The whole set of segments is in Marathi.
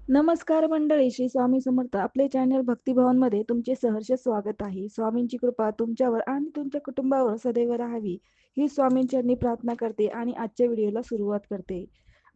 नमस्कार मंडळी, श्री स्वामी समर्थ. आपले चॅनल भक्तिभवनमध्ये तुमचे सहर्ष स्वागत आहे. स्वामींची कृपा तुमच्यावर आणि तुमच्या कुटुंबावर सदैव राहावी ही स्वामींचरणी प्रार्थना करते आणि आजच्या व्हिडिओला सुरुवात करते.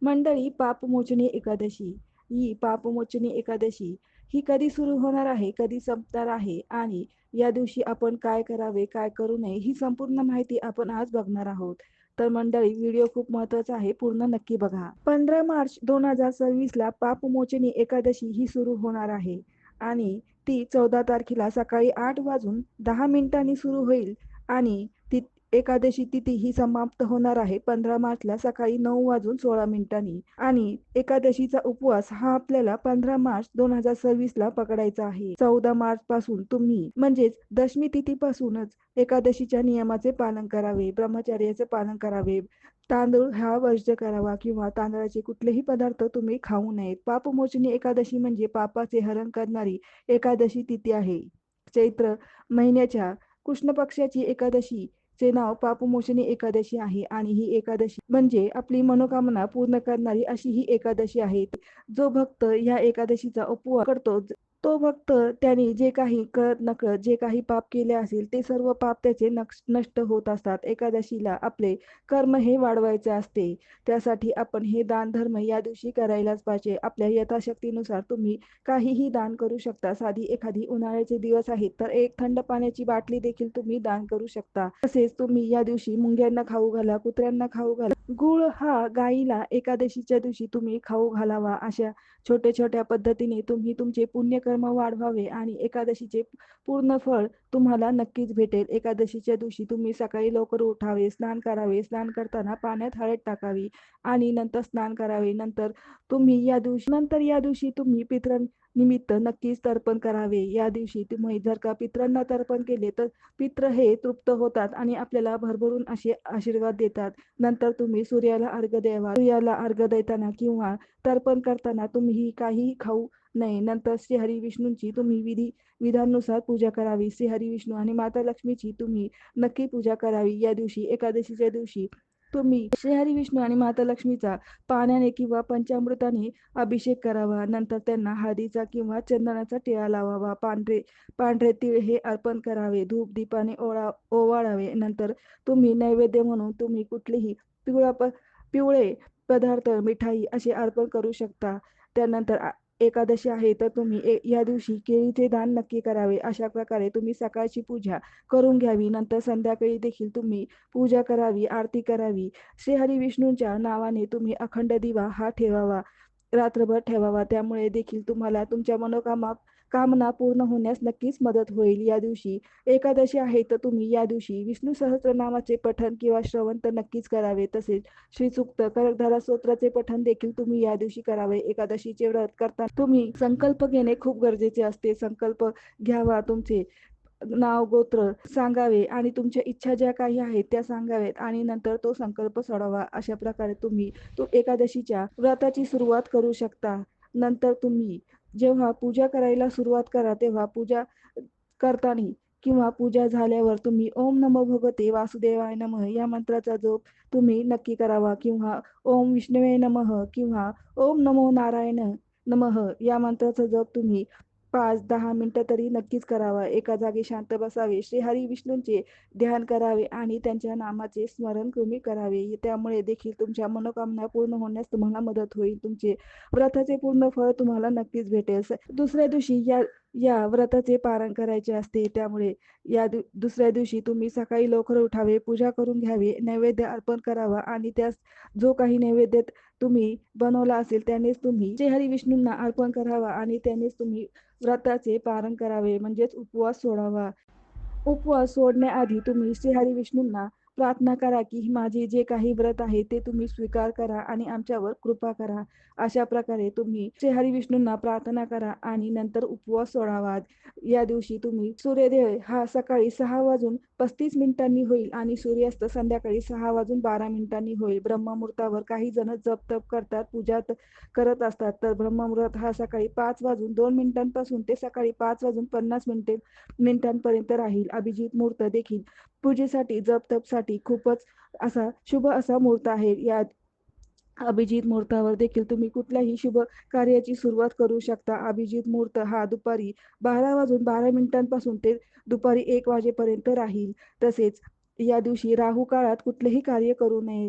मंडळी, पापमोचनी एकादशी. ही पापमोचनी एकादशी ही कधी सुरू होणार आहे, कधी संपणार आहे आणि या दिवशी आपण काय करावे, काय करू नये ही संपूर्ण माहिती आपण आज बघणार आहोत. तर मंडळी, व्हिडिओ खूप महत्वाचा आहे, पूर्ण नक्की बघा. 15 मार्च 2026 ला पापमोचनी एकादशी ही सुरू होणार आहे आणि ती 14 तारखेला सकाळी 8 वाजून 10 मिनिटांनी सुरू होईल आणि ती एकादशी तिथी ही समाप्त होणार आहे 15 मार्चला सकाळी 9 वाजून 16 मिनिटांनी. आणि एकादशीचा उपवास हा आपल्याला 15 मार्च 2026 ला पकडायचा आहे. 14 मार्च पासून तुम्ही म्हणजेच दशमी तिथीपासूनच एकादशीच्या नियमाचे पालन करावे, ब्रह्मचर्याचे पालन करावे. तांदूळ हा वर्ज्य करावा किंवा तांदळाचे कुठलेही पदार्थ तुम्ही खाऊ नयेत. पापमोचनी एकादशी म्हणजे पापाचे हरण करणारी एकादशी तिथी आहे. चैत्र महिन्याच्या कृष्ण पक्षाची एकादशी चे नाव पापमोचनी एकादशी आहे आणि ही एकादशी म्हणजे आपली मनोकामना पूर्ण करणारी अशी ही एकादशी आहे. जो भक्त या एकादशीचा उपवास करतो, तो भक्त त्याने जे काही कळत नकळत जे काही पाप केले असेल ते सर्व पाप त्याचे नष्ट होत असतात. एकादशीला आपले कर्म हे वाढवायचे असते. त्यासाठी आपण हे दान धर्म या दिवशी करायलाच पाहिजे. आपल्या यथाशक्तीनुसार तुम्ही काहीही दान करू शकता. साधी एखादी उन्हाळ्याचे दिवस आहेत तर एक थंड पाण्याची बाटली देखील तुम्ही दान करू शकता. तसेच तुम्ही या दिवशी मुंग्यांना खाऊ घाला, कुत्र्यांना खाऊ घाला. गुळ हा गायीला एकादशीच्या दिवशी तुम्ही खाऊ घालावा. अशा छोट्या छोट्या पद्धतीने तुम्ही तुमचे पुण्यकर्म वाढवावे आणि एकादशीचे पूर्ण फळ तुम्हाला नक्कीच भेटेल. एकादशीच्या दिवशी तुम्ही सकाळी लवकर उठावे, स्नान करावे. स्नान करताना पाण्यात हळद टाकावी आणि नंतर स्नान करावे. नंतर या दिवशी तुम्ही पितरांनिमित्त नक्कीच तर्पण करावे. या दिवशी तुम्ही जर का पितरांना तर्पण केले तर पित्र हे तृप्त होतात आणि आपल्याला भरभरून असे आशीर्वाद देतात. नंतर तुम्ही सूर्याला अर्घ्य द्यावा. सूर्याला अर्घ्य देताना किंवा तर्पण करताना तुम्ही काही खाऊ नये. नंतर श्रीहरी विष्णूंची तुम्ही विधानुसार पूजा करावी. श्रीहरी विष्णू आणि माता लक्ष्मीची तुम्ही नक्की पूजा करावी. या दिवशी एकादशीच्या दिवशी तुम्ही श्रीहरी विष्णू आणि माता लक्ष्मीचा पाण्याने किंवा पंचामृताने अभिषेक करावा. नंतर त्यांना हळदीचा किंवा चंदनाचा टिळा लावावा. पांढरे तीळ हे अर्पण करावे. धूप दीपाने ओवाळावे. नंतर तुम्ही नैवेद्य म्हणून तुम्ही कुठलेही पिवळे पदार्थ, मिठाई असे अर्पण करू शकता. त्यानंतर एकादशी आहे तर तुम्ही या दिवशी केळीचे दान नक्की करावे. अशा प्रकारे तुम्ही सकाळची पूजा करून घ्यावी. नंतर संध्याकाळी देखील तुम्ही पूजा करावी, आरती करावी. श्रीहरी विष्णूंच्या नावाने तुम्ही अखंड दिवा हा ठेवावा, रात्रभर ठेवावा. त्यामुळे देखील तुम्हाला तुमच्या कामना पूर्ण होण्यास नक्कीच मदत होईल. या दिवशी एकादशी आहे तर तुम्ही या दिवशी विष्णू सहस्त्रनामाचे पठण किंवा श्रवण तर नक्कीच करावे. तसेच श्रीसूक्त, कनकधारा स्तोत्राचे पठण देखील तुम्ही या दिवशी करावे. एकादशीचे व्रत करताना तुम्ही संकल्प घेणे खूप गरजेचे असते. संकल्प घ्यावा, तुमचे नाव गोत्र सांगावे आणि तुमच्या इच्छा ज्या काही आहेत त्या सांगाव्यात आणि नंतर तो संकल्प सोडावा. अशा प्रकारे तुम्ही एकादशीच्या व्रताची सुरुवात करू शकता. नंतर तुम्ही जेव्हा पूजा करायला सुरुवात करा तेव्हा पूजा करताना किंवा पूजा झाल्यावर तुम्ही ओम नमो भगवते वासुदेवाय नमः या मंत्राचा जप तुम्ही नक्की करावा किंवा ओम विष्णवे नमः किंवा ओम नमो नारायण नमः या मंत्राचा जप तुम्ही 5-10 मिनिटं तरी नक्कीच करावा. एका जागी शांत बसावे. श्रीहरी विष्णूंचे ध्यान करावे आणि त्यांच्या नामाचे स्मरण तुम्ही करावे. त्यामुळे देखील तुमच्या मनोकामना पूर्ण होण्यास तुम्हाला मदत होईल. तुमचे व्रताचे पूर्ण फळ तुम्हाला नक्कीच भेटेल. दुसऱ्या दिवशी या व्रताचे पारण करायचे असते. त्यामुळे दुसऱ्या दिवशी तुम्ही सकाळी लवकर उठावे, पूजा करून घ्यावी, नैवेद्य अर्पण करावा आणि त्यास जो काही नैवेद्य तुम्ही बनवला असेल त्यानेच तुम्ही श्रीहरी विष्णूंना अर्पण करावा आणि त्यानेच तुम्ही व्रताचे पारण करावे, म्हणजेच उपवास सोडावा. उपवास सोडण्याआधी तुम्ही श्रीहरी विष्णूंना प्रार्थना करा की माझे जे काही व्रत आहे ते तुम्ही स्वीकार करा आणि आमच्यावर कृपा करा. अशा प्रकारे तुम्ही श्रीहरी विष्णूंना प्रार्थना करा आणि नंतर उपवास सोडावा. या दिवशी तुम्ही सूर्योदय हा सकाळी 6 वाजून 35 मिनिटांनी होईल आणि सूर्यास्त संध्याकाळी 6 वाजून 12 मिनिटांनी होईल. ब्रह्ममुहूर्तावर काही जण जप तप करतात, पूजा करत असतात. तर ब्रह्ममुहूर्त हा सकाळी 5 वाजून 2 मिनिटांपासून ते सकाळी 5 वाजून 50 मिनिटांपर्यंत राहील. अभिजित मुहूर्त देखील पूजेसाठी जप तपसाठी खूपच असा शुभ असा मुहूर्त आहे. अभिजित मुहूर्तावर देखील तुम्ही कुठल्याही शुभ कार्याची सुरुवात करू शकता. अभिजित मुहूर्त हा दुपारी 12 वाजून 12 मिनिटांपासून ते दुपारी 1 वाजेपर्यंत राहील. तसेच या दिवशी राहू काळात कुठलेही कार्य करू नये.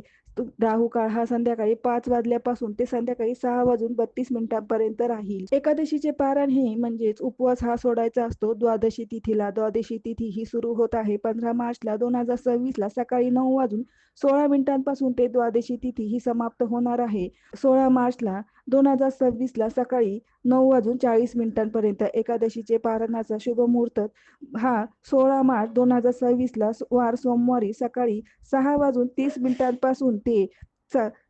राहू काळ हा संध्याकाळी 5 वाजल्यापासून ते संध्याकाळी 6 वाजून 32 मिनिटांपर्यंत राहील. एकादशीचे पारण हे म्हणजेच उपवास हा सोडायचा असतो द्वादशी तिथीला. द्वादशी तिथी ही सुरू होत आहे 15 मार्चला 2026ला सकाळी 9 वाजून 16 मिनिटांपासून ते द्वादशी तिथी ही समाप्त होणार आहे 16 मार्चला 2026ला सकाळी 9 वाजून 40 मिनिटांपर्यंत. एकादशीचे पारणाचा शुभ मुहूर्त हा 16 मार्च 2026ला वार सोमवारी सकाळी 6 वाजून 30 मिनिटांपासून ते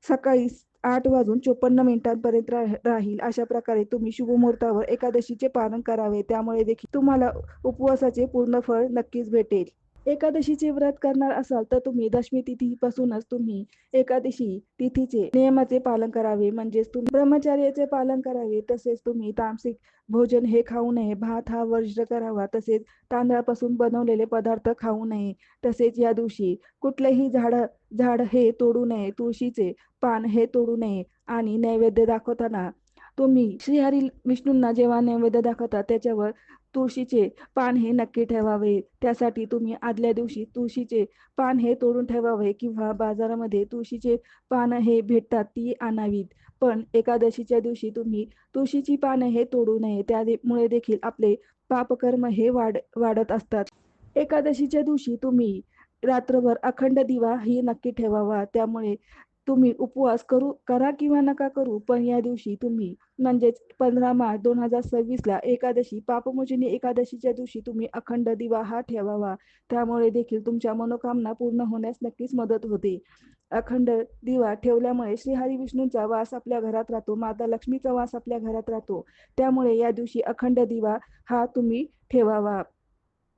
सकाळी 8 वाजून 54 मिनिटांपर्यंत राहील. अशा प्रकारे तुम्ही शुभ मुहूर्तावर एकादशीचे पालन करावे, त्यामुळे देखील तुम्हाला उपवासाचे पूर्ण फळ नक्कीच भेटेल. एकादशीचे व्रत करणार असाल तर तुम्ही दशमी तिथीपासूनच तुम्ही एकादशी तिथीचे नियमाचे पालन करावे, म्हणजेच तुम्ही ब्रह्मचर्याचे पालन करावे. तसेच तुम्ही तामसिक भोजन हे खाऊ नये, भात हा वर्ज्य करावा, तसेच तांदळापासून बनवलेले पदार्थ खाऊ नये. तसेच या दिवशी कुठलेही झाड हे तोडू नये, तुळशीचे पान हे तोडू नये आणि नैवेद्य दाखवताना तुम्ही श्रीहरी विष्णूंना जेव्हा नैवेद्य दाखवता त्याच्यावर तुळशीचे पान हे नक्की ठेवावे. त्यासाठी तुम्ही आदल्या दिवशी तुळशीचे पान हे तोडून ठेवावे किंवा बाजारामध्ये तुळशीचे पान हे भेटतात ती आणावीत. पण एकादशीच्या दिवशी तुम्ही तुळशीची पाने हे तोडू नये, त्यामुळे देखील आपले पापकर्म हे वाढत असतात. एकादशीच्या दिवशी तुम्ही रात्रभर अखंड दिवा ही नक्की ठेवावा. त्यामुळे तुम्ही उपवास करा किंवा नका करू, पण या दिवशी तुम्ही म्हणजेच 15 मार्च 2026ला एकादशी पापमोचनी एकादशीच्या दिवशी तुम्ही अखंड दिवा हा ठेवावा. त्यामुळे देखील तुमच्या मनोकामना पूर्ण होण्यास नक्कीच मदत होते. अखंड दिवा ठेवल्यामुळे श्रीहरी विष्णूंचा वास आपल्या घरात राहतो, माता लक्ष्मीचा वास आपल्या घरात राहतो. त्यामुळे या दिवशी अखंड दिवा हा तुम्ही ठेवावा.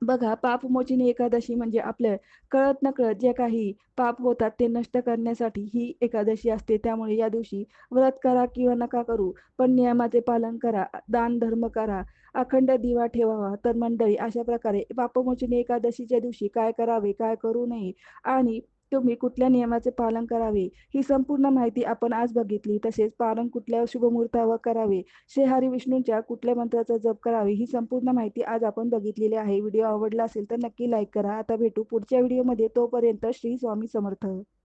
बघा, पापमोचनी एकादशी म्हणजे आपल्या कळत नकळत जे काही पाप होतात ते नष्ट करण्यासाठी ही एकादशी असते. त्यामुळे या दिवशी व्रत करा किंवा नका करू, पण नियमाचे पालन करा, दान धर्म करा, अखंड दिवा ठेवावा. तर मंडळी, अशा प्रकारे पापमोचनी एकादशीच्या दिवशी काय करावे, काय करू नये आणि तुम्ही कुठल्या नियमाचे पालन करावे ही संपूर्ण माहिती आपण आज बघितली. तसेच पारण कुठल्या शुभमुहूर्तावर करावे, श्रीहरी विष्णूंच्या कुठल्या मंत्राचा जप करावे ही संपूर्ण माहिती आज आपण बघितलेली आहे. व्हिडिओ आवडला असेल तर नक्की लाईक करा. आता भेटू पुढच्या व्हिडिओमध्ये. तोपर्यंत श्री स्वामी समर्थ.